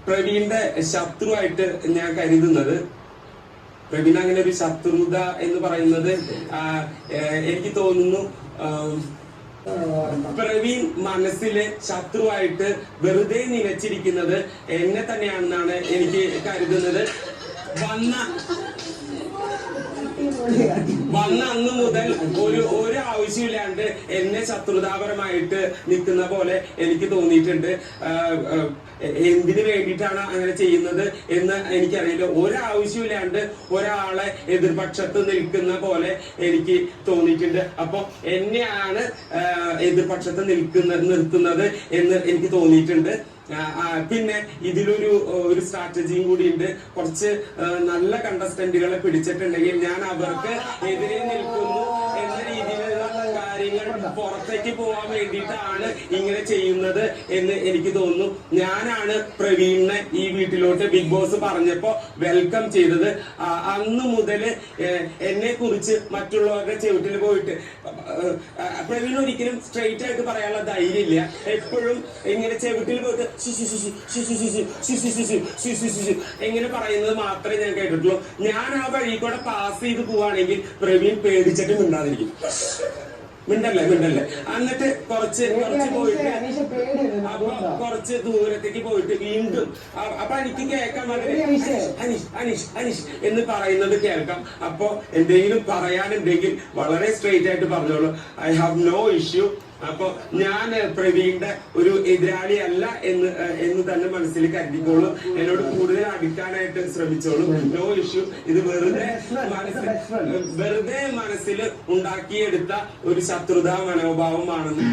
പ്രവീണിന്റെ ശത്രുവായിട്ട് ഞാൻ കരുതുന്നത്, പ്രവീൺ അങ്ങനെ ഒരു ശത്രുത എന്ന് പറയുന്നത് എനിക്ക് തോന്നുന്നു പ്രവീൺ മനസ്സിലെ ശത്രുവായിട്ട് വെറുതെ നിലച്ചിരിക്കുന്നത് എന്നെ തന്നെയാണെന്നാണ് എനിക്ക് കരുതുന്നത്. വന്ന അന്ന് മുതൽ ഒരു ആവശ്യമില്ലാണ്ട് എന്നെ ശത്രുതാപരമായിട്ട് നിൽക്കുന്ന പോലെ എനിക്ക് തോന്നിയിട്ടുണ്ട്. എന്തിനു വേണ്ടിയിട്ടാണ് അങ്ങനെ ചെയ്യുന്നത് എന്ന് എനിക്കറിയില്ല. ഒരാവശ്യമില്ലാണ്ട് ഒരാളെ എതിർപക്ഷത്ത് നിൽക്കുന്ന പോലെ എനിക്ക് തോന്നിയിട്ടുണ്ട്. അപ്പൊ എന്നെയാണ് എതിർപക്ഷത്ത് നിർത്തുന്നത് എന്ന് എനിക്ക് തോന്നിയിട്ടുണ്ട്. പിന്നെ ഇതിലൊരു സ്ട്രാറ്റജിയും കൂടി ഉണ്ട്. കുറച്ച് നല്ല കണ്ടസ്റ്റന്റുകളെ പിടിച്ചിട്ടുണ്ടെങ്കിൽ ഞാൻ അവർക്ക് എതിരെ നിൽക്കുന്നു എന്ന രീതിയിലുള്ള കാര്യങ്ങൾ പുറത്തേക്ക് പോകാൻ വേണ്ടിയിട്ടാണ് ഇങ്ങനെ ചെയ്യുന്നത് എന്ന് എനിക്ക് തോന്നുന്നു. ഞാനാണ് പ്രവീണിനെ ഈ വീട്ടിലോട്ട് ബിഗ് ബോസ് പറഞ്ഞപ്പോ വെൽക്കം ചെയ്തത്. അന്ന് മുതൽ എന്നെ കുറിച്ച് മറ്റുള്ളവരുടെ ചെവിട്ടിൽ പോയിട്ട് പ്രവീൺ ഒരിക്കലും സ്ട്രെയിറ്റ് ആയിട്ട് പറയാനുള്ള ധൈര്യമില്ല. എപ്പോഴും ഇങ്ങനെ ചെവിട്ടിൽ പോയിട്ട് എങ്ങനെ പറയുന്നത് മാത്രമേ ഞാൻ കേട്ടിട്ടുള്ളൂ. ഞാൻ ആ വഴി കൂടെ പാസ് ചെയ്ത് പോവാണെങ്കിൽ പ്രവീൺ പേടിച്ചിട്ട് മിണ്ടാതിരിക്കും. മിണ്ടല്ലേ എന്നിട്ട് കുറച്ച് പോയിട്ട് അപ്പൊ കുറച്ച് ദൂരത്തേക്ക് പോയിട്ട് വീണ്ടും അപ്പൊ എനിക്ക് കേൾക്കാൻ വളരെ അനീഷ് എന്ന് പറയുന്നത് കേൾക്കാം. അപ്പൊ എന്തെങ്കിലും പറയാനുണ്ടെങ്കിൽ വളരെ സ്ട്രെയിറ്റ് ആയിട്ട് പറഞ്ഞോളൂ. I have no issue. അപ്പൊ ഞാൻ പ്രവീണിന്റെ ഒരു എതിരാളി അല്ല എന്ന് തന്നെ മനസ്സിൽ കരുതിക്കോളൂ. എന്നോട് കൂടുതൽ അടുക്കാനായിട്ട് ശ്രമിച്ചോളൂ. No issue. ഇത് വെറുതെ മനസ്സിൽ ഉണ്ടാക്കിയെടുത്ത ഒരു ശത്രുതാ മനോഭാവമാണെന്ന്